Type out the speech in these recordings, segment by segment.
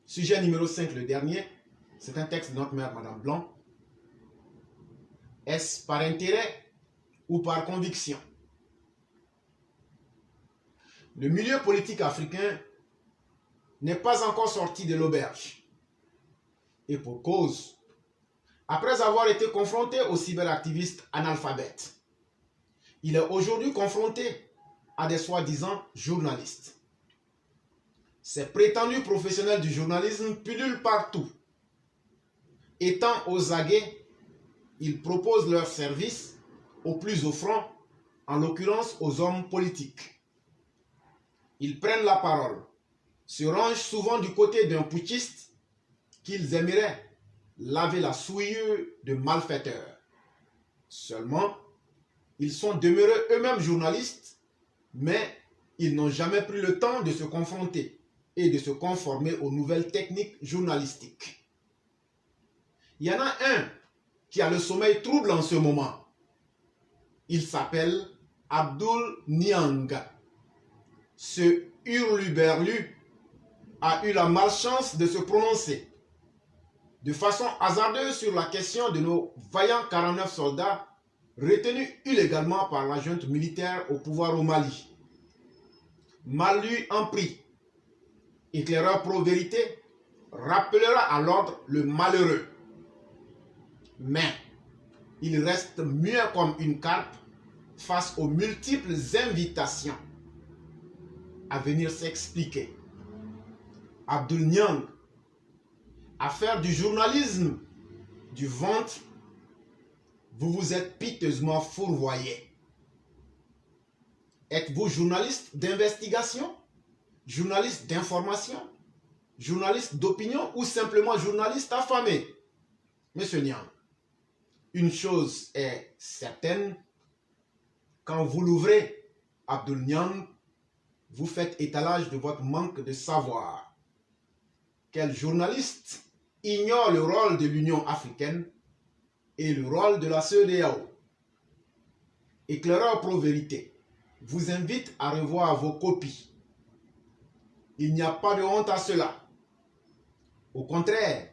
Sujet numéro 5, le dernier, c'est un texte de notre mère, Madame Blanc. Est-ce par intérêt ou par conviction? Le milieu politique africain n'est pas encore sorti de l'auberge. Et pour cause, après avoir été confronté aux cyberactivistes analphabètes, il est aujourd'hui confronté à des soi-disant journalistes. Ces prétendus professionnels du journalisme pullulent partout. Étant aux aguets, ils proposent leurs services aux plus offrants, en l'occurrence aux hommes politiques. Ils prennent la parole, se rangent souvent du côté d'un putschiste qu'ils aimeraient laver la souillure de malfaiteurs. Seulement, ils sont demeurés eux-mêmes journalistes, mais ils n'ont jamais pris le temps de se confronter et de se conformer aux nouvelles techniques journalistiques. Il y en a un qui a le sommeil trouble en ce moment. Il s'appelle Abdoul Niang. Ce hurluberlu a eu la malchance de se prononcer de façon hasardeuse sur la question de nos vaillants 49 soldats retenus illégalement par la junte militaire au pouvoir au Mali. Mal lui en prie, éclaireur pro-vérité rappellera à l'ordre le malheureux. Mais il reste muet comme une carpe face aux multiples invitations à venir s'expliquer. Abdoul Niang, à faire du journalisme du ventre, vous vous êtes piteusement fourvoyé. Êtes-vous journaliste d'investigation, journaliste d'information, journaliste d'opinion ou simplement journaliste affamé? Monsieur Niang, une chose est certaine, quand vous l'ouvrez, Abdoul Niang, vous faites étalage de votre manque de savoir. Quel journaliste ignore le rôle de l'Union africaine et le rôle de la CEDEAO? Éclaireur pro-vérité vous invite à revoir vos copies. Il n'y a pas de honte à cela. Au contraire,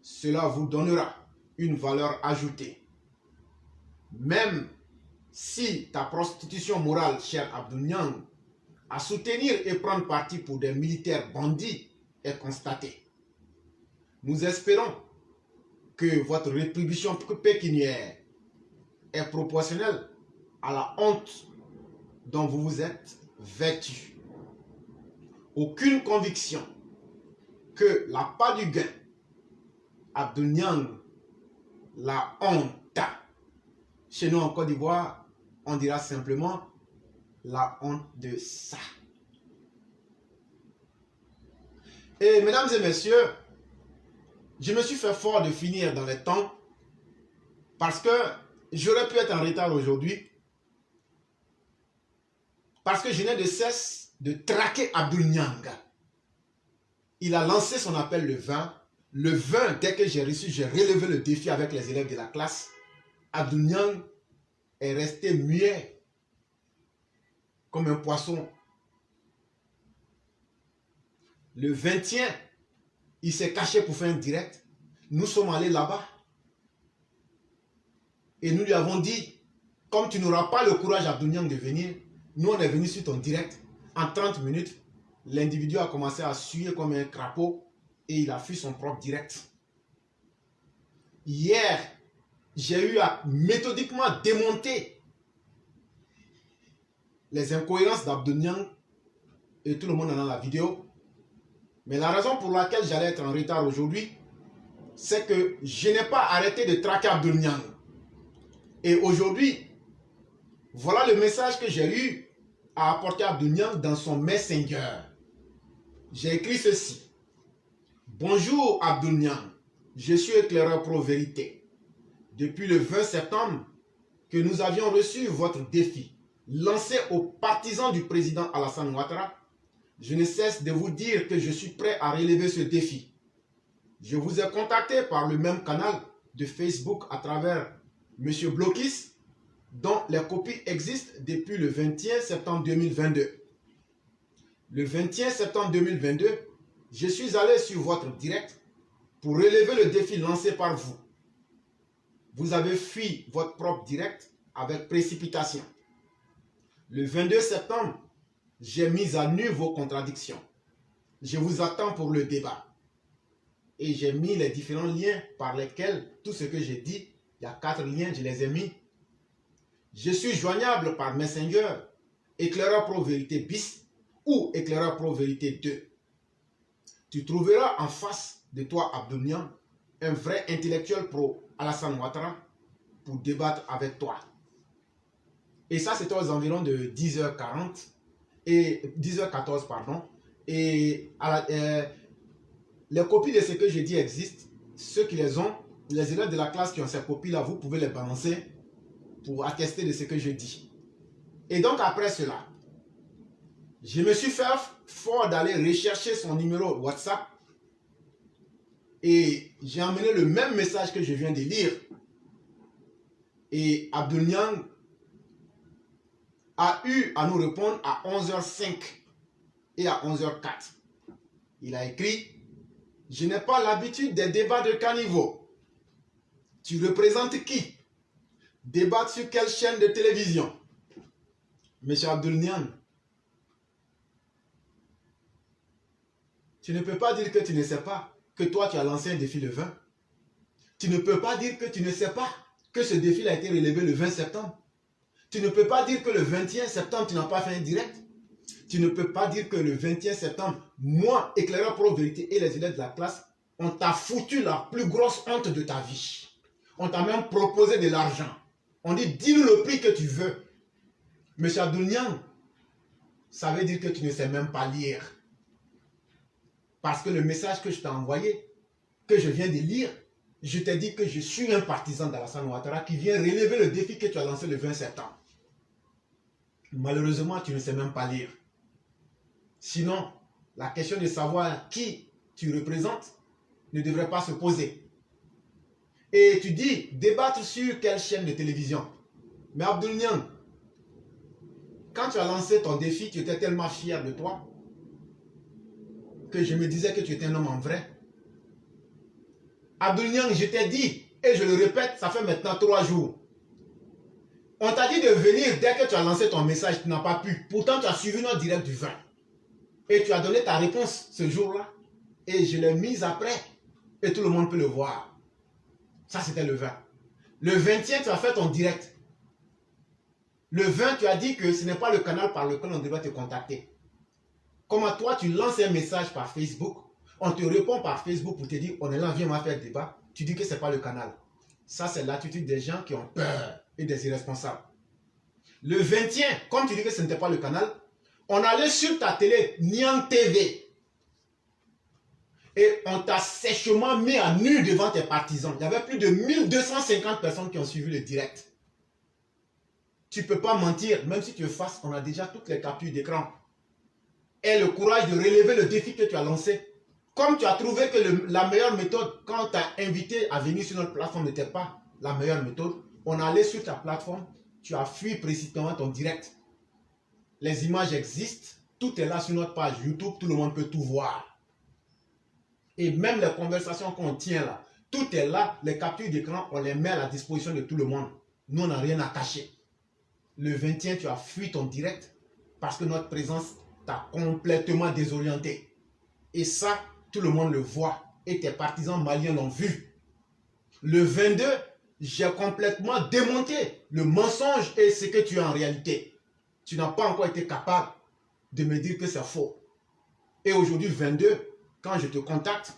cela vous donnera une valeur ajoutée. Même si ta prostitution morale, cher Abdoul Niang, à soutenir et prendre parti pour des militaires bandits est constatée. Nous espérons que votre rétribution pécuniaire est proportionnelle à la honte dont vous vous êtes vêtu. Aucune conviction que la part du gain, Abdoul Niang, la honte. Chez nous en Côte d'Ivoire, on dira simplement la honte de ça. Et mesdames et messieurs, je me suis fait fort de finir dans les temps parce que j'aurais pu être en retard aujourd'hui parce que je n'ai de cesse de traquer Abdoul Niang. Il a lancé son appel le 20. Le 20, dès que j'ai reçu, j'ai relevé le défi avec les élèves de la classe. Abdoul Niang est resté muet comme un poisson. Le 20e, il s'est caché pour faire un direct. Nous sommes allés là-bas. Et nous lui avons dit, comme tu n'auras pas le courage, Abdoul Niang, de venir, nous on est venu sur ton direct. En 30 minutes, l'individu a commencé à suer comme un crapaud et il a fui son propre direct. Hier, j'ai eu à méthodiquement démonter les incohérences d'Abdoul Niang et tout le monde en a la vidéo. Mais la raison pour laquelle j'allais être en retard aujourd'hui, c'est que je n'ai pas arrêté de traquer Abdoul Niang. Et aujourd'hui, voilà le message que j'ai eu à apporter à Abdoul Niang dans son Messenger. J'ai écrit ceci. Bonjour Abdoul Niang, je suis éclaireur pro-vérité. Depuis le 20 septembre que nous avions reçu votre défi lancé aux partisans du président Alassane Ouattara, je ne cesse de vous dire que je suis prêt à relever ce défi. Je vous ai contacté par le même canal de Facebook à travers M. Blokis, dont les copies existent depuis le 21 septembre 2022. Le 21 septembre 2022, je suis allé sur votre direct pour relever le défi lancé par vous. Vous avez fui votre propre direct avec précipitation. Le 22 septembre, j'ai mis à nu vos contradictions. Je vous attends pour le débat. Et j'ai mis les différents liens par lesquels tout ce que j'ai dit, il y a 4 liens, je les ai mis. Je suis joignable par Messenger, Éclaireur Pro Vérité bis ou Éclaireur Pro Vérité 2. Tu trouveras en face de toi, Abdou Niang, un vrai intellectuel pro Alassane Ouattara pour débattre avec toi. Et ça, c'était aux environs de 10h40 et 10h14, pardon. Et les copies de ce que j'ai dit existent. Ceux qui les ont, les élèves de la classe qui ont ces copies-là, vous pouvez les balancer pour attester de ce que je dis. Et donc après cela, je me suis fait fort d'aller rechercher son numéro WhatsApp et j'ai emmené le même message que je viens de lire. Et Abdou Niang a eu à nous répondre à 11h05 et à 11h04. Il a écrit: je n'ai pas l'habitude des débats de caniveau. Tu représentes qui? Débattre sur quelle chaîne de télévision? Monsieur Abdou Niang, tu ne peux pas dire que tu ne sais pas que toi tu as lancé un défi le 20. Tu ne peux pas dire que tu ne sais pas que ce défi a été relevé le 20 septembre. Tu ne peux pas dire que le 21 septembre tu n'as pas fait un direct. Tu ne peux pas dire que le 21 septembre, moi, Éclaireur Pro Vérité et les élèves de la classe, on t'a foutu la plus grosse honte de ta vie. On t'a même proposé de l'argent. On dit, dis-nous le prix que tu veux. Monsieur Abdou Niang, ça veut dire que tu ne sais même pas lire. Parce que le message que je t'ai envoyé, que je viens de lire, je t'ai dit que je suis un partisan d'Alassane Ouattara qui vient relever le défi que tu as lancé le 20 septembre. Malheureusement, tu ne sais même pas lire. Sinon, la question de savoir qui tu représentes ne devrait pas se poser. Et tu dis, débattre sur quelle chaîne de télévision? Mais Abdou Niang, quand tu as lancé ton défi, tu étais tellement fier de toi que je me disais que tu étais un homme en vrai. Abdou Niang, je t'ai dit, et je le répète, ça fait maintenant 3 jours. On t'a dit de venir dès que tu as lancé ton message, tu n'as pas pu. Pourtant, tu as suivi notre direct du 20. Et tu as donné ta réponse ce jour-là. Et je l'ai mise après. Et tout le monde peut le voir. Ça, c'était le 20. Le 21, tu as fait ton direct. Le 20, tu as dit que ce n'est pas le canal par lequel on devrait te contacter. Comme à toi, tu lances un message par Facebook. On te répond par Facebook pour te dire, on est là, viens, on va faire le débat. Tu dis que ce n'est pas le canal. Ça, c'est l'attitude des gens qui ont peur et des irresponsables. Le 21, comme tu dis que ce n'était pas le canal, on allait sur ta télé, Niang TV. Et on t'a sèchement mis à nu devant tes partisans. Il y avait plus de 1250 personnes qui ont suivi le direct. Tu ne peux pas mentir, même si tu es face, on a déjà toutes les captures d'écran. Et le courage de relever le défi que tu as lancé. Comme tu as trouvé que la meilleure méthode, quand tu as invité à venir sur notre plateforme, n'était pas la meilleure méthode, on allait sur ta plateforme, tu as fui précisément ton direct. Les images existent, tout est là sur notre page YouTube, tout le monde peut tout voir. Et même les conversations qu'on tient là, tout est là, les captures d'écran, on les met à la disposition de tout le monde. Nous, on n'a rien à cacher. Le 21, tu as fui ton direct parce que notre présence t'a complètement désorienté. Et ça, tout le monde le voit. Et tes partisans maliens l'ont vu. Le 22, j'ai complètement démonté le mensonge et ce que tu es en réalité. Tu n'as pas encore été capable de me dire que c'est faux. Et aujourd'hui, 22, quand je te contacte,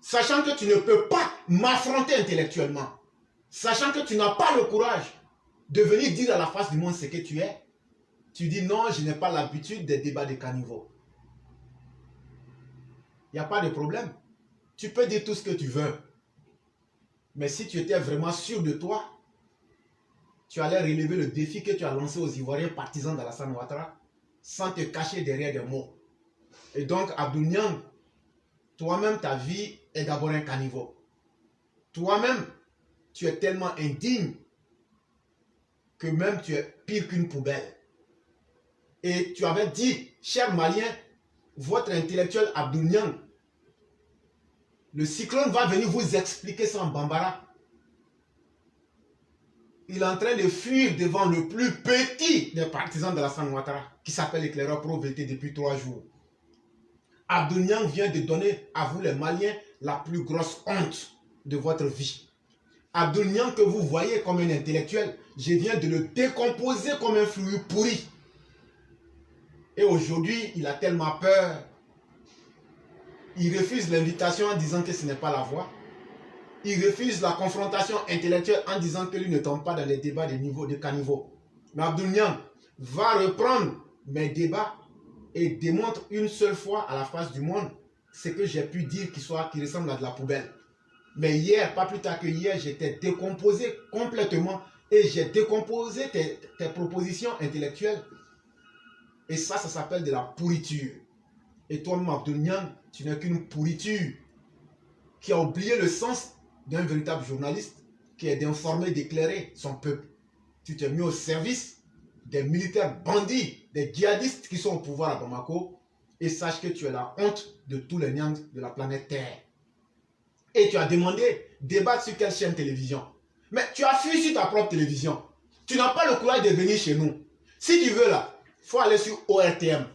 sachant que tu ne peux pas m'affronter intellectuellement, sachant que tu n'as pas le courage de venir dire à la face du monde ce que tu es, tu dis non, je n'ai pas l'habitude des débats de caniveau. Il n'y a pas de problème. Tu peux dire tout ce que tu veux. Mais si tu étais vraiment sûr de toi, tu allais relever le défi que tu as lancé aux Ivoiriens partisans d'Alassane Ouattara sans te cacher derrière des mots. Et donc, Abdou Niang, toi-même, ta vie est d'abord un caniveau. Toi-même, tu es tellement indigne que même tu es pire qu'une poubelle. Et tu avais dit, chers Maliens, votre intellectuel Abdou Niang, le cyclone va venir vous expliquer ça en bambara. Il est en train de fuir devant le plus petit des partisans de Alassane Ouattara, qui s'appelle l'éclaireur pro-vérité depuis 3 jours. Abdou Niang vient de donner à vous les Maliens la plus grosse honte de votre vie. Abdou Niang que vous voyez comme un intellectuel, je viens de le décomposer comme un fruit pourri. Et aujourd'hui, il a tellement peur. Il refuse l'invitation en disant que ce n'est pas la voie. Il refuse la confrontation intellectuelle en disant que lui ne tombe pas dans les débats de caniveau. Mais Abdou Niang va reprendre mes débats et démontre une seule fois à la face du monde ce que j'ai pu dire qui ressemble à de la poubelle. Mais hier, pas plus tard que hier, j'étais décomposé complètement et j'ai décomposé tes propositions intellectuelles. Et ça s'appelle de la pourriture. Et toi-même, Abdou Niang, tu n'es qu'une pourriture qui a oublié le sens d'un véritable journaliste qui est d'informer, d'éclairer son peuple. Tu t'es mis au service des militaires bandits, des djihadistes qui sont au pouvoir à Bamako, et sache que tu es la honte de tous les Niangs de la planète Terre. Et tu as demandé débattre sur quelle chaîne télévision. Mais tu as fui sur ta propre télévision. Tu n'as pas le courage de venir chez nous. Si tu veux là, il faut aller sur ORTM.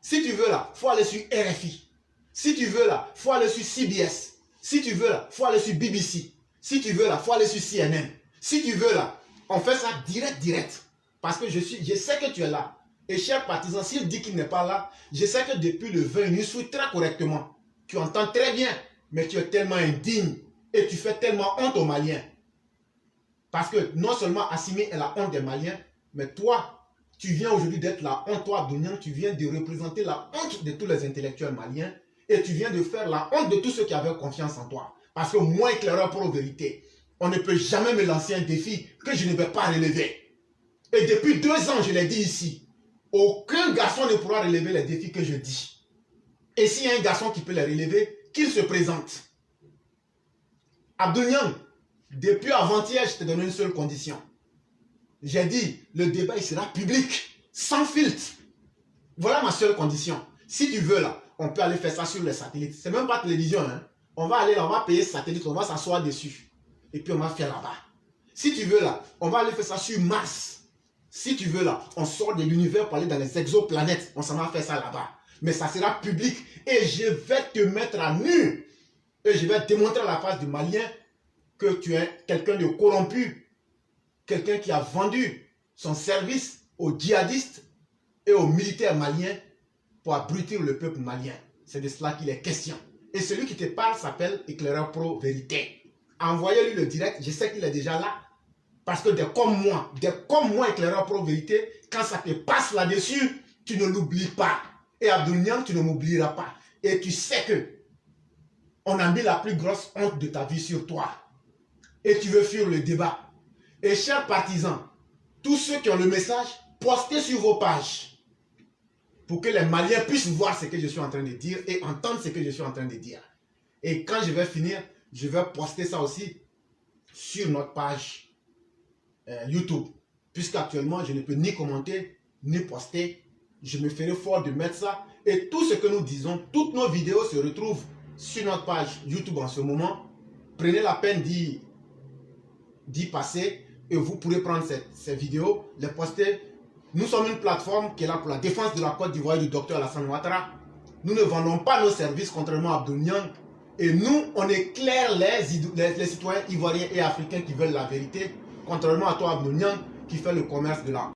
Si tu veux là, il faut aller sur RFI. Si tu veux là, il faut aller sur CBS. Si tu veux là, il faut aller sur BBC. Si tu veux là, il faut aller sur CNN. Si tu veux là, on fait ça direct. Parce que je sais que tu es là. Et cher partisan, s'il dit qu'il n'est pas là, je sais que depuis le 20, il suit très correctement. Tu entends très bien, mais tu es tellement indigne et tu fais tellement honte aux Maliens. Parce que non seulement Assimi est la honte des Maliens, mais toi, tu viens aujourd'hui d'être la honte, toi Abdou Niang, tu viens de représenter la honte de tous les intellectuels maliens et tu viens de faire la honte de tous ceux qui avaient confiance en toi. Parce que moi, éclaireur pro-vérité, on ne peut jamais me lancer un défi que je ne vais pas relever. Et depuis 2 ans, je l'ai dit ici, aucun garçon ne pourra relever les défis que je dis. Et s'il y a un garçon qui peut les relever, qu'il se présente. Abdou Niang, depuis avant-hier, je te donne une seule condition. J'ai dit, le débat il sera public, sans filtre. Voilà ma seule condition. Si tu veux là, on peut aller faire ça sur les satellites. C'est même pas télévision, hein. On va aller là, on va payer satellite, on va s'asseoir dessus. Et puis on va faire là-bas. Si tu veux là, on va aller faire ça sur Mars. Si tu veux là, on sort de l'univers pour aller dans les exoplanètes. On s'en va faire ça là-bas. Mais ça sera public. Et je vais te mettre à nu. Et je vais démontrer à la face du Malien que tu es quelqu'un de corrompu. Quelqu'un qui a vendu son service aux djihadistes et aux militaires maliens pour abrutir le peuple malien. C'est de cela qu'il est question. Et celui qui te parle s'appelle éclaireur pro-vérité. Envoyez-lui le direct. Je sais qu'il est déjà là. Parce que des comme moi, éclaireur pro-vérité, quand ça te passe là-dessus, tu ne l'oublies pas. Et Abdou Niang, tu ne m'oublieras pas. Et tu sais que on a mis la plus grosse honte de ta vie sur toi. Et tu veux fuir le débat. Et chers partisans, tous ceux qui ont le message, postez sur vos pages. Pour que les Maliens puissent voir ce que je suis en train de dire et entendre ce que je suis en train de dire. Et quand je vais finir, je vais poster ça aussi sur notre page YouTube. Puisqu'actuellement, je ne peux ni commenter, ni poster. Je me ferai fort de mettre ça. Et tout ce que nous disons, toutes nos vidéos se retrouvent sur notre page YouTube en ce moment. Prenez la peine d'y passer et vous pourrez prendre ces vidéos, les poster. Nous sommes une plateforme qui est là pour la défense de la Côte d'Ivoire du docteur Alassane Ouattara. Nous ne vendons pas nos services contrairement à Abdou Niang. Et nous, on éclaire les citoyens ivoiriens et africains qui veulent la vérité, contrairement à toi Abdou Niang qui fait le commerce de la